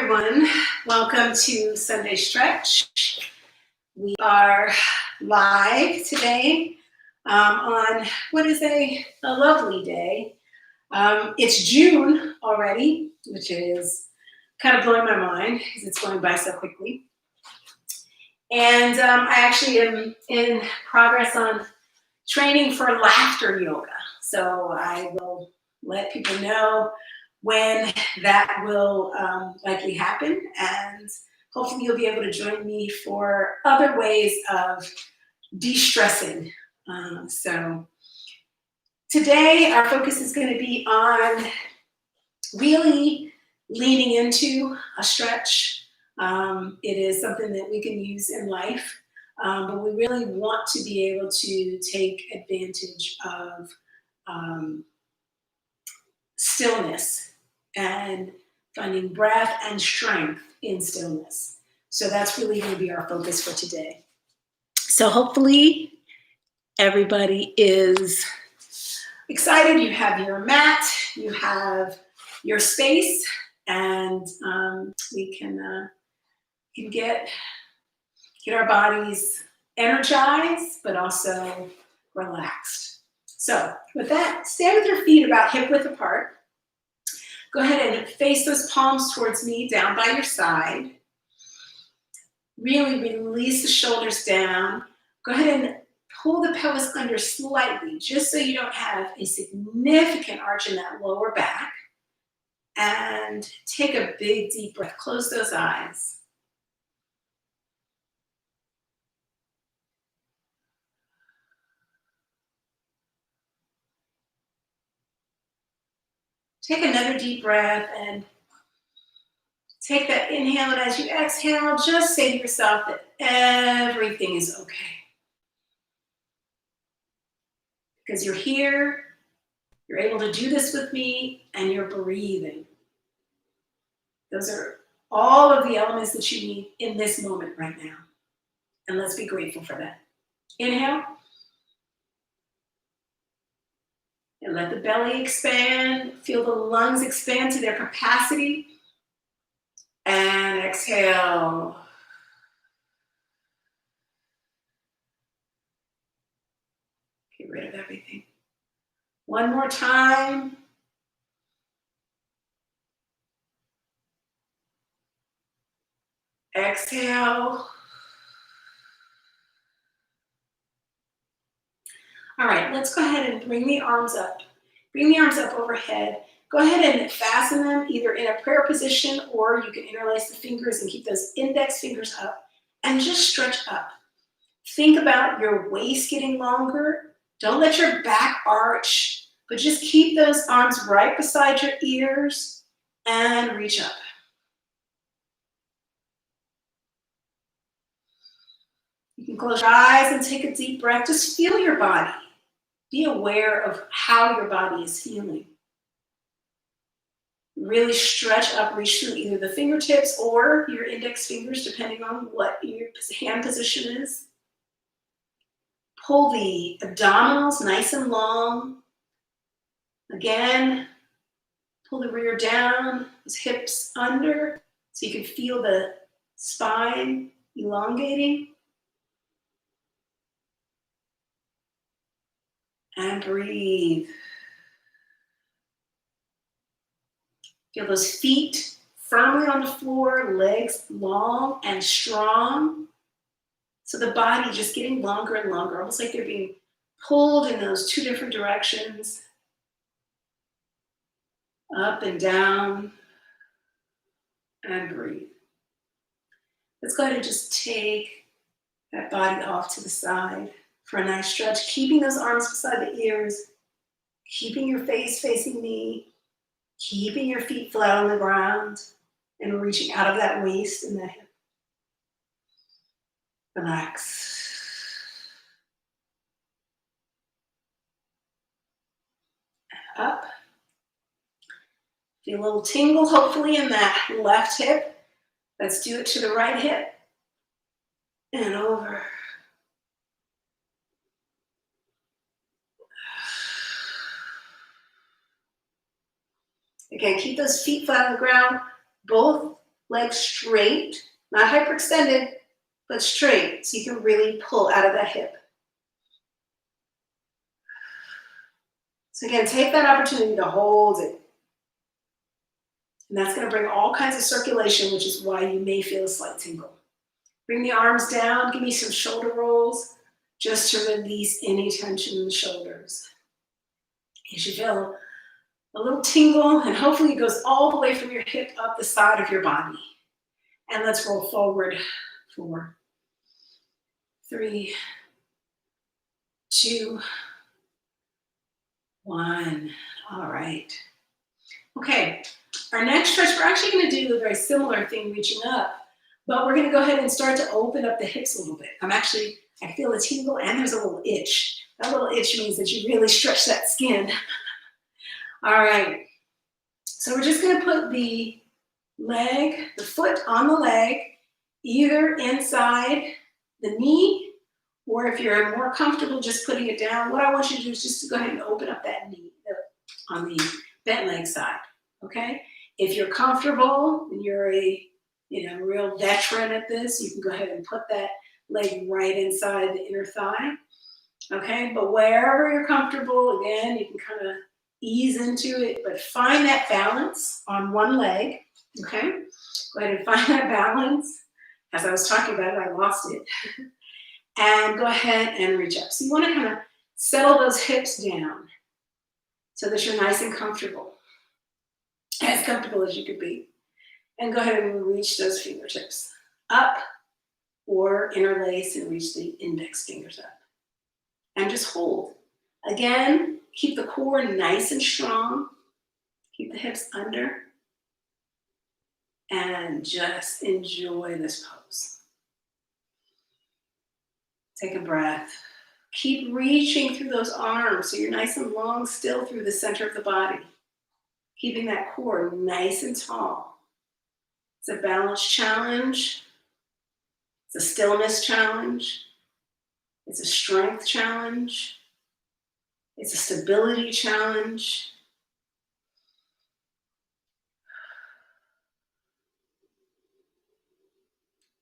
everyone. Welcome to Sunday Stretch. We are live today on what is a lovely day. It's June already, which is kind of blowing my mind because it's going by so quickly. And I actually am in progress on training for laughter yoga. So I will let people know when that will likely happen, and hopefully you'll be able to join me for other ways of de-stressing. So today our focus is going to be on really leaning into a stretch. It is something that we can use in life, but we really want to be able to take advantage of stillness and finding breath and strength in stillness. So that's really going to be our focus for today. So hopefully everybody is excited. You have your mat, you have your space, and we can get our bodies energized, but also relaxed. So with that, stand with your feet about hip width apart. Go ahead and face those palms towards me, down by your side. Really release the shoulders down. Go ahead and pull the pelvis under slightly, just so you don't have a significant arch in that lower back. And take a big deep breath. Close those eyes. Take another deep breath and take that inhale, and as you exhale, just say to yourself that everything is okay. Because you're here, you're able to do this with me, and you're breathing. Those are all of the elements that you need in this moment right now. And let's be grateful for that. Inhale. And let the belly expand. Feel the lungs expand to their capacity. And exhale. Get rid of everything. One more time. Exhale. All right, let's go ahead and bring the arms up. Bring the arms up overhead. Go ahead and fasten them either in a prayer position, or you can interlace the fingers and keep those index fingers up and just stretch up. Think about your waist getting longer. Don't let your back arch, but just keep those arms right beside your ears and reach up. You can close your eyes and take a deep breath. Just feel your body. Be aware of how your body is feeling. Really stretch up, reach through either the fingertips or your index fingers, depending on what your hand position is. Pull the abdominals nice and long. Again, pull the rear down, those hips under, so you can feel the spine elongating. And breathe. Feel those feet firmly on the floor, legs long and strong. So the body just getting longer and longer, almost like they're being pulled in those two different directions. Up and down. And breathe. Let's go ahead and just take that body off to the side for a nice stretch, keeping those arms beside the ears, keeping your face facing me, keeping your feet flat on the ground, and reaching out of that waist and that hip. Relax. Up. Feel a little tingle, hopefully, in that left hip. Let's do it to the right hip. And over. Again, keep those feet flat on the ground, both legs straight, not hyperextended, but straight, so you can really pull out of that hip. So again, take that opportunity to hold it. And that's going to bring all kinds of circulation, which is why you may feel a slight tingle. Bring the arms down, give me some shoulder rolls, just to release any tension in the shoulders. You should feel a little tingle, and hopefully it goes all the way from your hip up the side of your body. And let's roll forward. 4, 3, 2, 1. All right. Okay, our next stretch, we're actually going to do a very similar thing, reaching up, but we're going to go ahead and start to open up the hips a little bit. I feel a tingle and there's a little itch. That little itch means that you really stretch that skin. All right, so we're just going to put the foot on the leg, either inside the knee, or if you're more comfortable just putting it down, what I want you to do is just to go ahead and open up that knee on the bent leg side, okay? If you're comfortable and you're a real veteran at this, you can go ahead and put that leg right inside the inner thigh, okay? But wherever you're comfortable, again, you can kind of ease into it, but find that balance on one leg, okay? Go ahead and find that balance. As I was talking about it, I lost it. And go ahead and reach up. So you want to kind of settle those hips down so that you're nice and comfortable, as comfortable as you could be. And go ahead and reach those fingertips up or interlace and reach the index fingers up. And just hold. Again, keep the core nice and strong. Keep the hips under. And just enjoy this pose. Take a breath. Keep reaching through those arms so you're nice and long still through the center of the body. Keeping that core nice and tall. It's a balance challenge. It's a stillness challenge. It's a strength challenge. It's a stability challenge.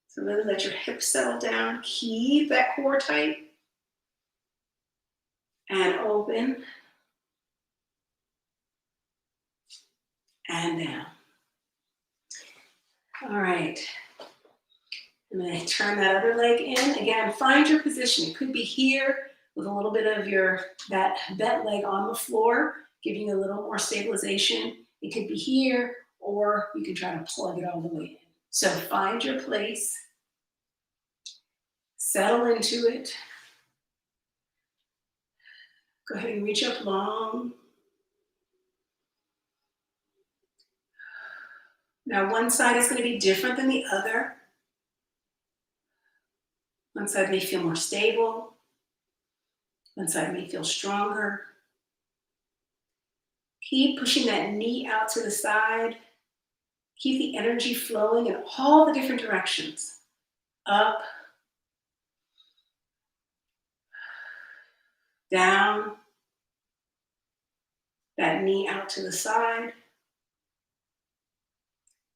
So really let your hips settle down. Keep that core tight. And open. And down. All right. I'm going to turn that other leg in. Again, find your position. It could be here with a little bit of that bent leg on the floor, giving you a little more stabilization. It could be here, or you can try to plug it all the way in. So find your place. Settle into it. Go ahead and reach up long. Now, one side is going to be different than the other. One side may feel more stable. One side may feel stronger. Keep pushing that knee out to the side. Keep the energy flowing in all the different directions. Up, down, that knee out to the side.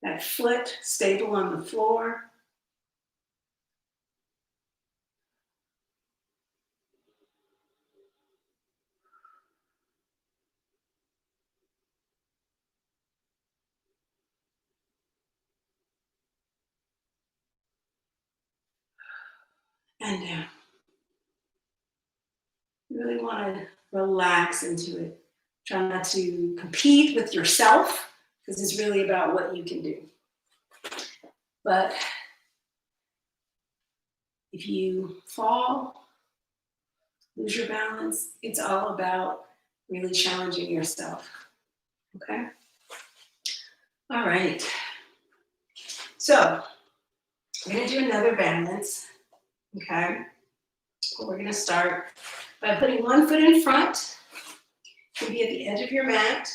That foot stable on the floor. And down. You really want to relax into it. Try not to compete with yourself, because it's really about what you can do. But if you fall, lose your balance, it's all about really challenging yourself. Okay? All right. So, we're going to do another balance. Okay? Well, we're going to start by putting one foot in front, maybe at the edge of your mat.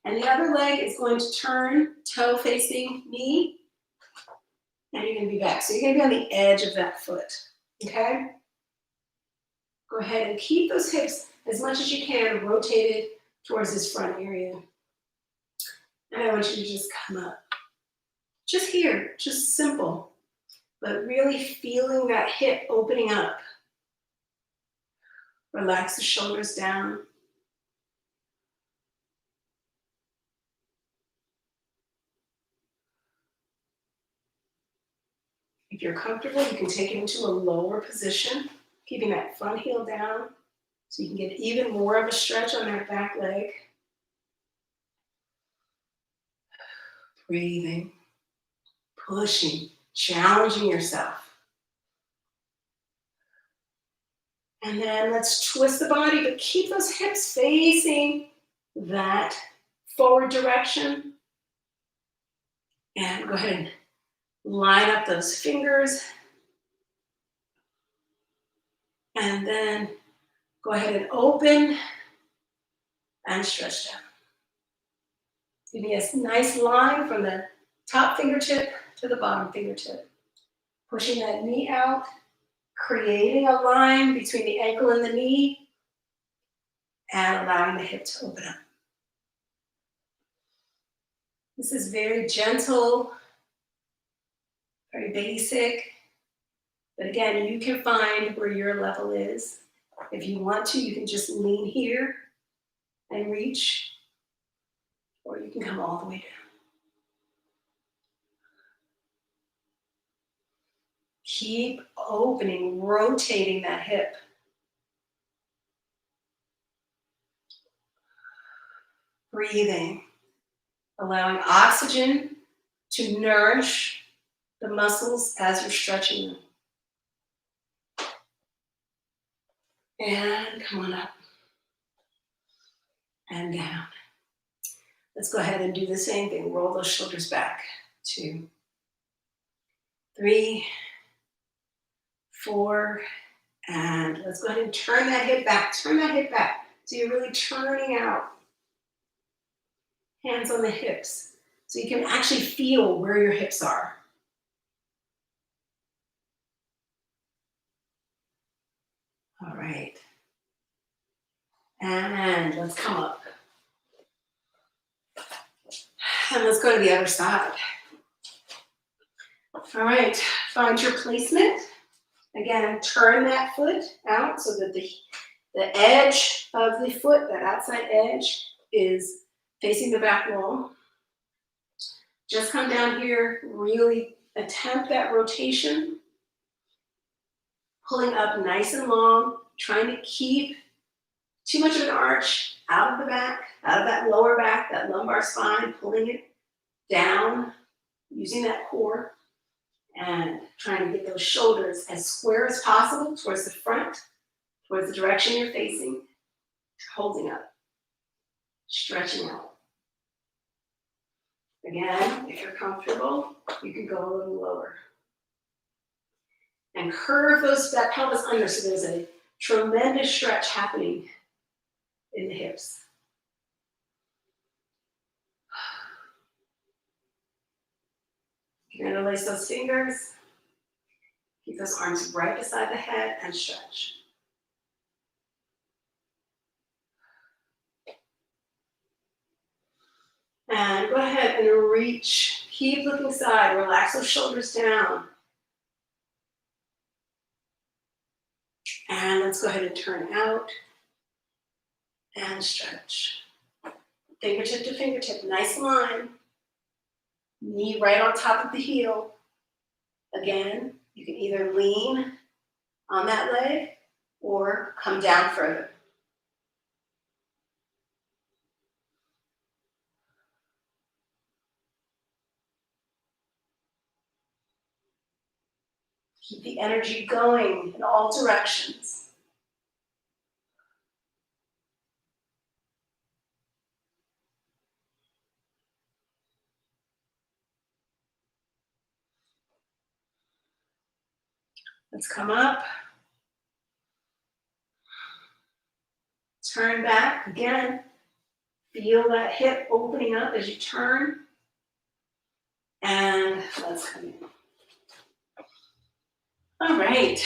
And the other leg is going to turn toe facing knee. And you're going to be back. So you're going to be on the edge of that foot. Okay? Go ahead and keep those hips as much as you can rotated towards this front area. And I want you to just come up. Just here, just simple, but really feeling that hip opening up. Relax the shoulders down. If you're comfortable, you can take it into a lower position, keeping that front heel down so you can get even more of a stretch on that back leg. Breathing, pushing, challenging yourself. And then let's twist the body, but keep those hips facing that forward direction. And go ahead and line up those fingers. And then go ahead and open and stretch down. Give me a nice line from the top fingertip to the bottom fingertip. Pushing that knee out, creating a line between the ankle and the knee, and allowing the hip to open up. This is very gentle, very basic, but again, you can find where your level is. If you want to, you can just lean here and reach, or you can come all the way down. Keep opening, rotating that hip. Breathing, allowing oxygen to nourish the muscles as you're stretching them. And come on up and down. Let's go ahead and do the same thing. Roll those shoulders back. 2, 3, 4, and let's go ahead and turn that hip back. Turn that hip back. So you're really turning out. Hands on the hips. So you can actually feel where your hips are. All right. And let's come up. And let's go to the other side. All right, find your placement. Again, turn that foot out so that the edge of the foot, that outside edge, is facing the back wall. Just come down here, really attempt that rotation. Pulling up nice and long, trying to keep too much of an arch out of the back, out of that lower back, that lumbar spine, pulling it down, using that core, and trying to get those shoulders as square as possible towards the front, towards the direction you're facing, holding up, stretching out. Again, if you're comfortable, you can go a little lower. And curve that pelvis under so there's a tremendous stretch happening in the hips. You're going to interlace those fingers. Keep those arms right beside the head and stretch. And go ahead and reach. Keep looking side. Relax those shoulders down. And let's go ahead and turn out and stretch. Fingertip to fingertip, nice line. Knee right on top of the heel. Again, you can either lean on that leg or come down further. Keep the energy going in all directions. Let's come up. Turn back again. Feel that hip opening up as you turn. And let's come in. All right.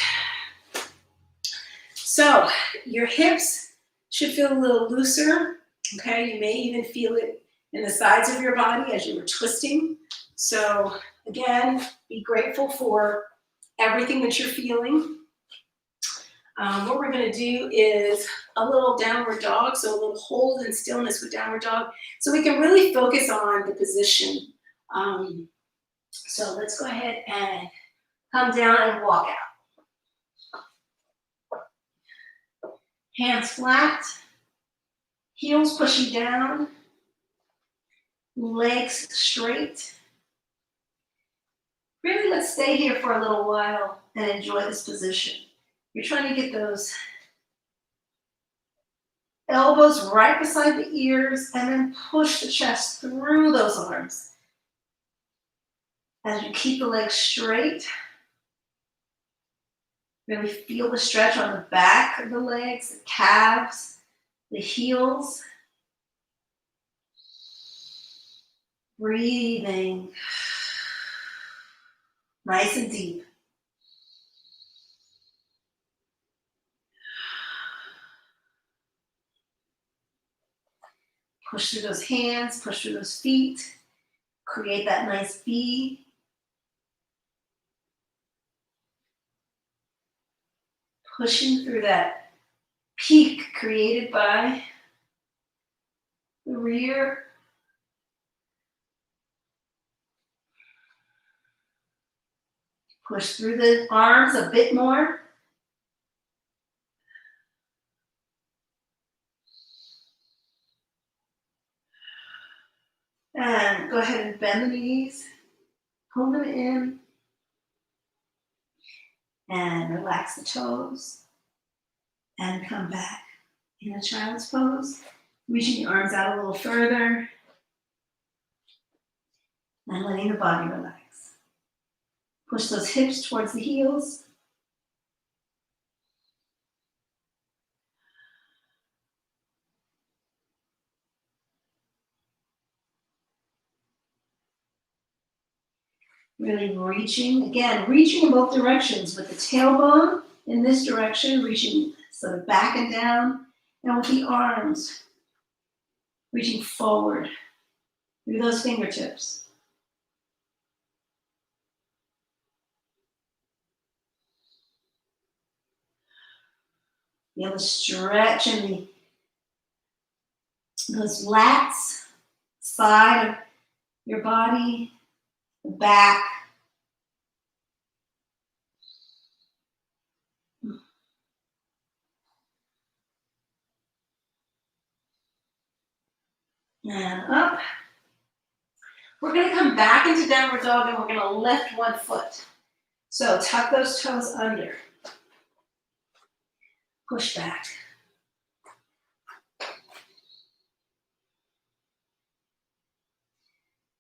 So your hips should feel a little looser. Okay, you may even feel it in the sides of your body as you were twisting. So again, be grateful for everything that you're feeling. What we're going to do is a little downward dog, so a little hold and stillness with downward dog, so we can really focus on the position. So let's go ahead and come down and walk out. Hands flat, heels pushing down, legs straight. Really, let's stay here for a little while and enjoy this position. You're trying to get those elbows right beside the ears and then push the chest through those arms. As you keep the legs straight, really feel the stretch on the back of the legs, the calves, the heels. Breathing nice and deep. Push through those hands, push through those feet. Create that nice V. Pushing through that peak created by the rear. Push through the arms a bit more. And go ahead and bend the knees. Pull them in. And relax the toes. And come back in a child's pose. Reaching the arms out a little further. And letting the body relax. Push those hips towards the heels. Really reaching, again, reaching in both directions with the tailbone in this direction, reaching sort of back and down, and with the arms reaching forward through those fingertips. Feel the stretch in those lats, side of your body, the back. And up. We're going to come back into downward dog and we're going to lift one foot. So tuck those toes under. Push back.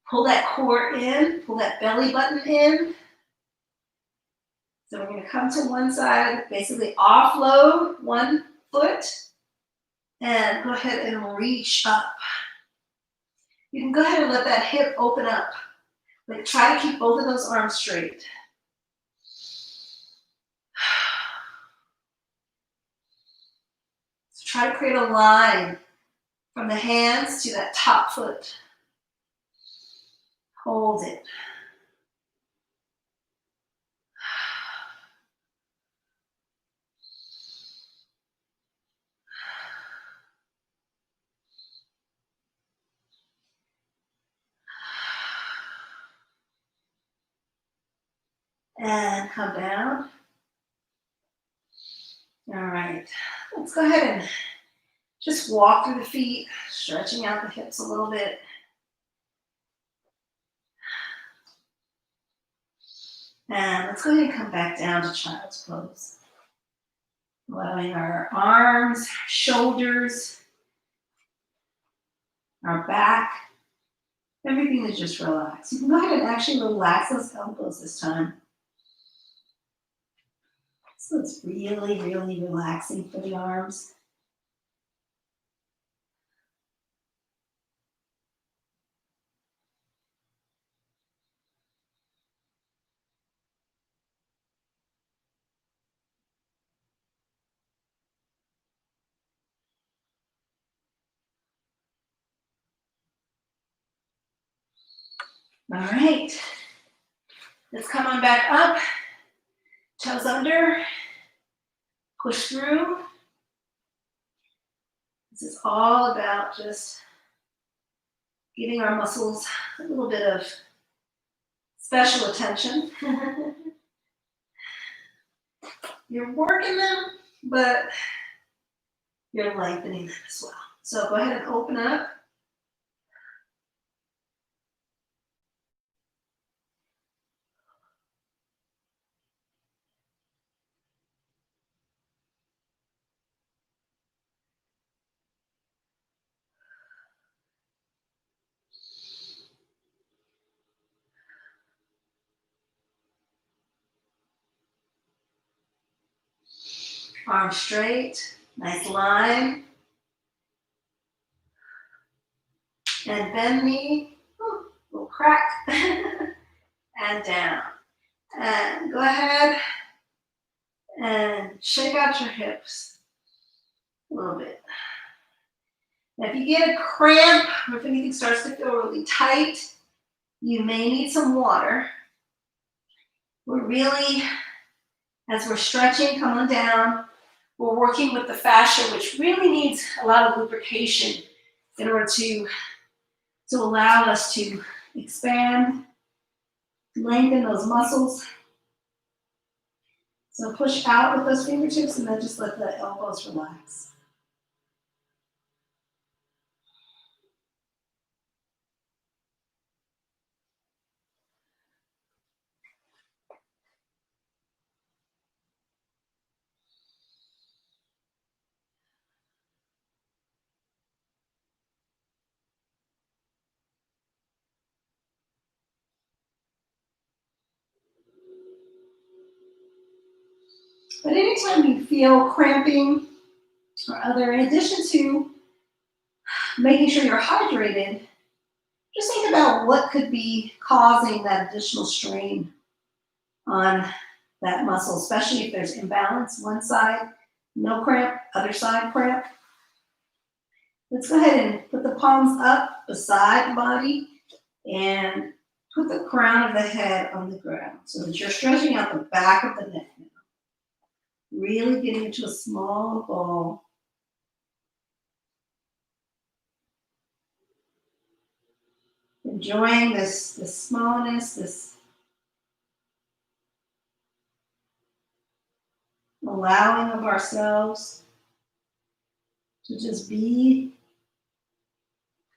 Pull that core in, pull that belly button in. So we're going to come to one side, basically offload one foot, and go ahead and reach up. You can go ahead and let that hip open up. But try to keep both of those arms straight. So try to create a line from the hands to that top foot. Hold it. And come down. All right, let's go ahead and just walk through the feet, stretching out the hips a little bit. And let's go ahead and come back down to child's pose. Allowing our arms, shoulders, our back, everything to just relax. You can go ahead and actually relax those elbows this time. So it's really, really relaxing for the arms. All right. Let's come on back up. Toes under. Push through. This is all about just giving our muscles a little bit of special attention. You're working them, but you're lengthening them as well. So go ahead and open up. Arms straight, nice line. And bend knee, little crack, and down. And go ahead and shake out your hips a little bit. Now, if you get a cramp or if anything starts to feel really tight, you may need some water. We're really, as we're stretching, come on down, we're working with the fascia, which really needs a lot of lubrication in order to allow us to expand, lengthen those muscles. So push out with those fingertips and then just let the elbows relax. But anytime you feel cramping or other, in addition to making sure you're hydrated, just think about what could be causing that additional strain on that muscle, especially if there's imbalance. One side, no cramp, other side cramp. Let's go ahead and put the palms up beside the body and put the crown of the head on the ground so that you're stretching out the back of the neck now. Really getting into a small ball. Enjoying this smallness, this allowing of ourselves to just be,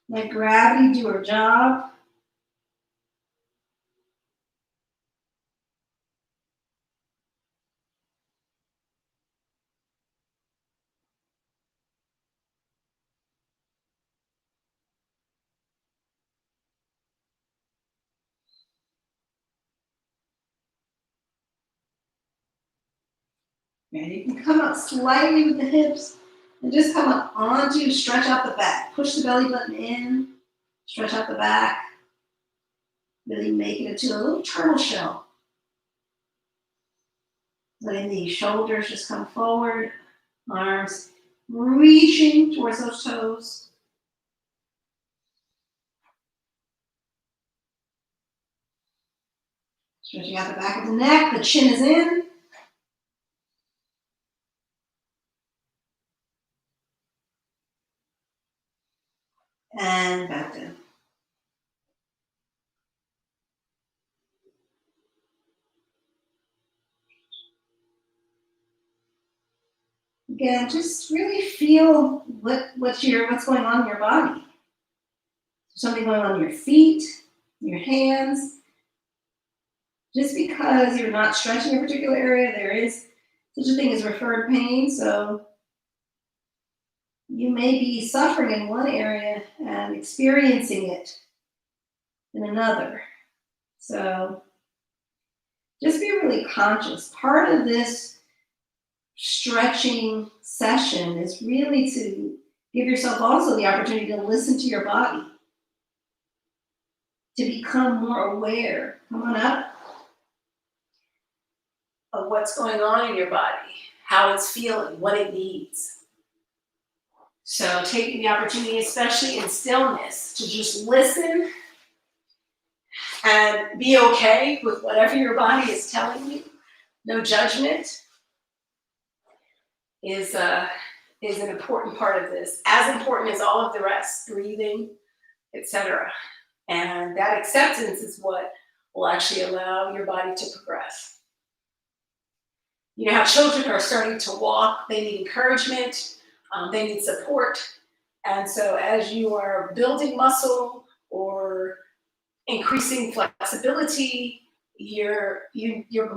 let gravity do her job. And you can come up slightly with the hips and just come up onto, stretch out the back. Push the belly button in, stretch out the back. Really make it into a little turtle shell. Letting the shoulders just come forward, arms reaching towards those toes. Stretching out the back of the neck, the chin is in. And back down. Again, just really feel what's going on in your body. Something going on in your feet, your hands. Just because you're not stretching a particular area, there is such a thing as referred pain. So you may be suffering in one area and experiencing it in another. So just be really conscious. Part of this stretching session is really to give yourself also the opportunity to listen to your body, to become more aware. Come on up. Of what's going on in your body, how it's feeling, what it needs. So taking the opportunity, especially in stillness, to just listen And be okay with whatever your body is telling you. No judgment is an important part of this, as important as all of the rest, breathing, etc. And that acceptance is what will actually allow your body to progress. You know how children are starting to walk, they need encouragement, they need support. And so as you are building muscle or increasing flexibility, your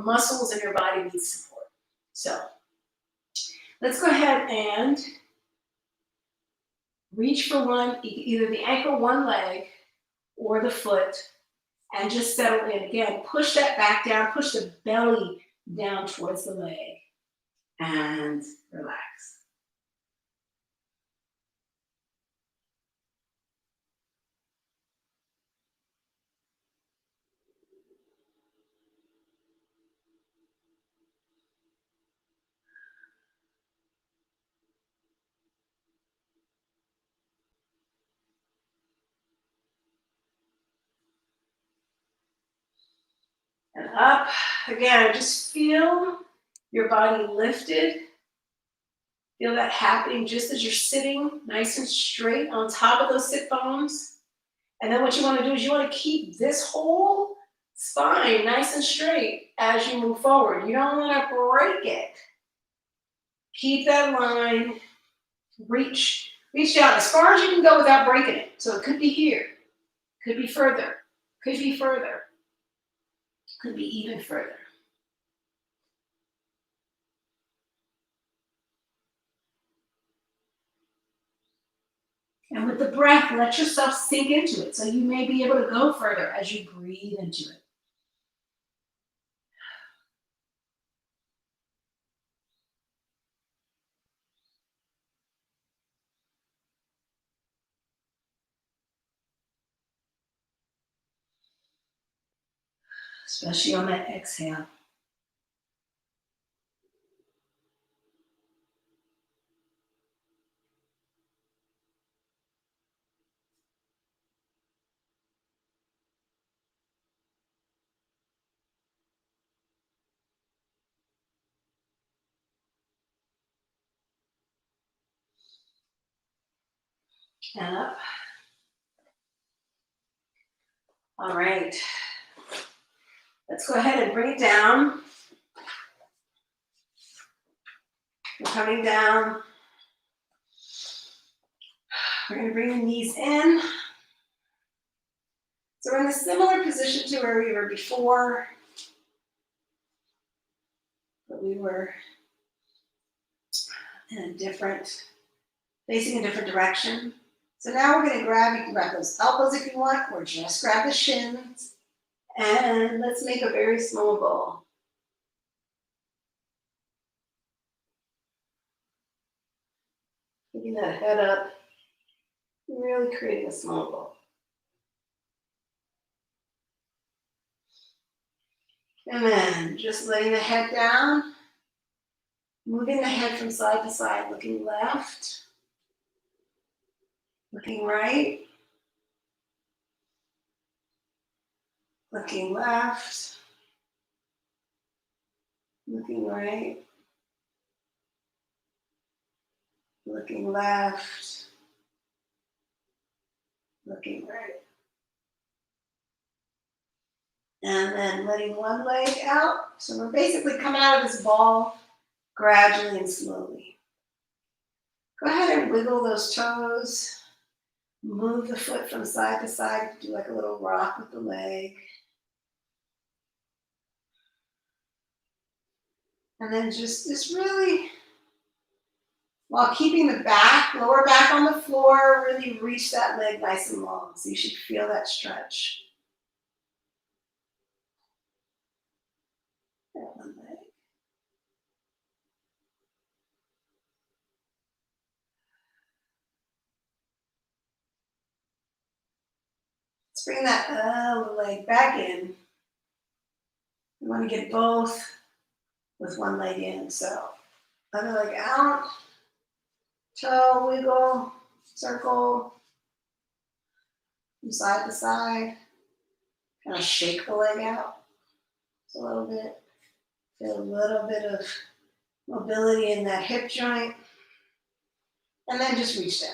muscles and your body need support. So let's go ahead and reach for either the ankle, one leg, or the foot, and just settle in. Again, push that back down, push the belly down towards the leg, and relax. And up. Again, just feel your body lifted. Feel that happening just as you're sitting nice and straight on top of those sit bones. And then what you want to do is you want to keep this whole spine nice and straight as you move forward. You don't want to break it. Keep that line. Reach down as far as you can go without breaking it. So it could be here, could be further, could be further, could be even further. And with the breath, let yourself sink into it. So you may be able to go further as you breathe into it. Especially on that exhale. And up. All right. Let's go ahead and bring it down. We're coming down. We're going to bring the knees in. So we're in a similar position to where we were before, but we were facing a different direction. So now we're going to you can grab those elbows if you want, or just grab the shins. And let's make a very small ball. Keeping that head up, really creating a small ball. And then just letting the head down, moving the head from side to side, looking left, looking right, looking left, looking right, looking left, looking right. And then letting one leg out. So we're basically coming out of this ball gradually and slowly. Go ahead and wiggle those toes. Move the foot from side to side. Do like a little rock with the leg. And then just really, while keeping the lower back on the floor, really reach that leg nice and long. So you should feel that stretch. One leg. Let's bring that other leg back in. You want to get both with one leg in. So other leg out, toe wiggle, circle from side to side. Kind of shake the leg out just a little bit. Feel a little bit of mobility in that hip joint. And then just reach down.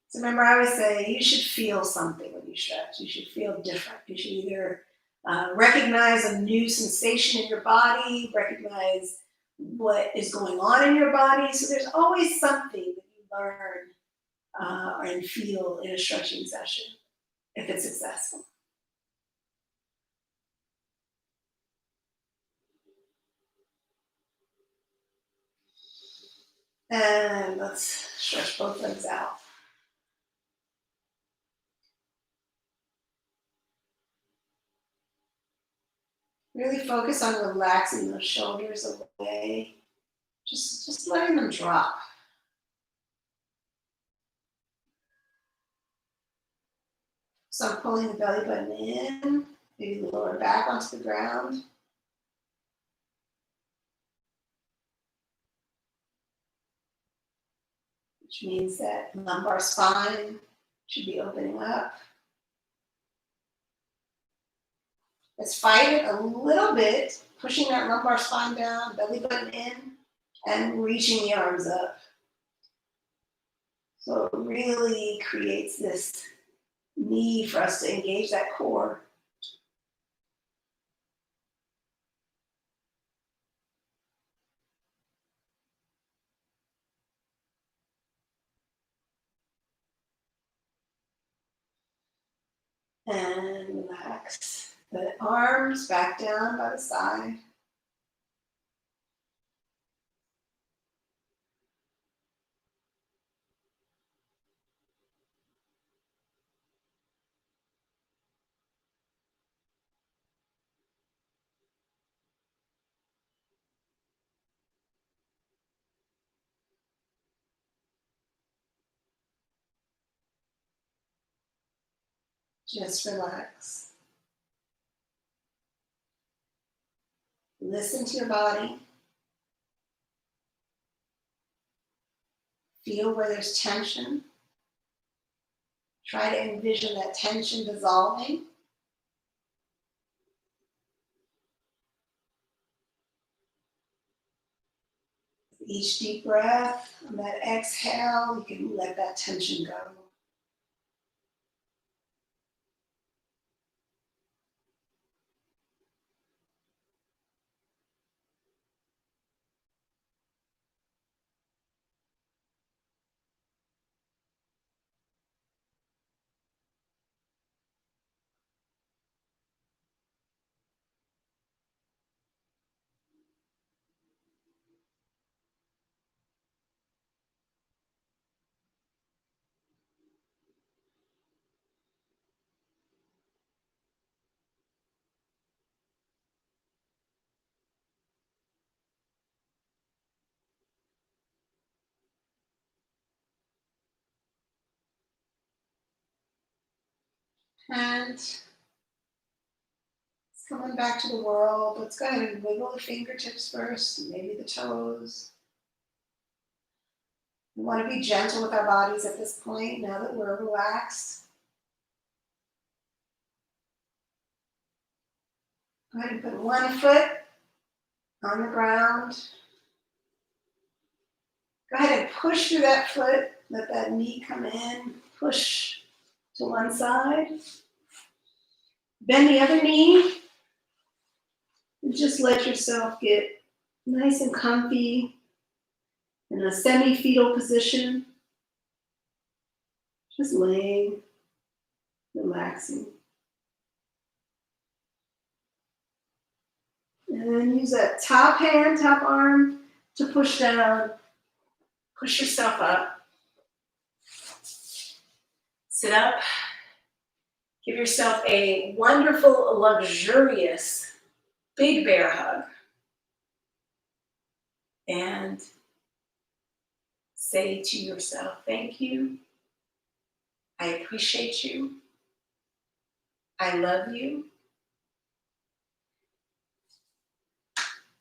So remember, I always say you should feel something when you stretch. You should feel different. You should either recognize a new sensation in your body, recognize what is going on in your body. So there's always something that you learn and feel in a stretching session if it's successful. And let's stretch both legs out. Really focus on relaxing those shoulders away. Just letting them drop. So I'm pulling the belly button in, maybe the lower back onto the ground. Which means that lumbar spine should be opening up. Let's fight it a little bit, pushing that lumbar spine down, belly button in, and reaching the arms up. So it really creates this need for us to engage that core. And relax the arms back down by the side. Just relax. Listen to your body. Feel where there's tension. Try to envision that tension dissolving. Each deep breath, on that exhale, you can let that tension go. And coming back to the world, let's go ahead and wiggle the fingertips first, maybe the toes. We want to be gentle with our bodies at this point now that we're relaxed. Go ahead and put one foot on the ground. Go ahead and push through that foot. Let that knee come in. Push to one side. Bend the other knee. And just let yourself get nice and comfy in a semi-fetal position. Just laying, relaxing. And then use that top hand, top arm to push down. Push yourself up. Sit up. Give yourself a wonderful, luxurious, big bear hug. And say to yourself, thank you. I appreciate you. I love you.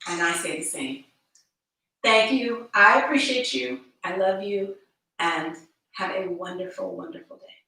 And I say the same. Thank you. I appreciate you. I love you and have a wonderful, wonderful day.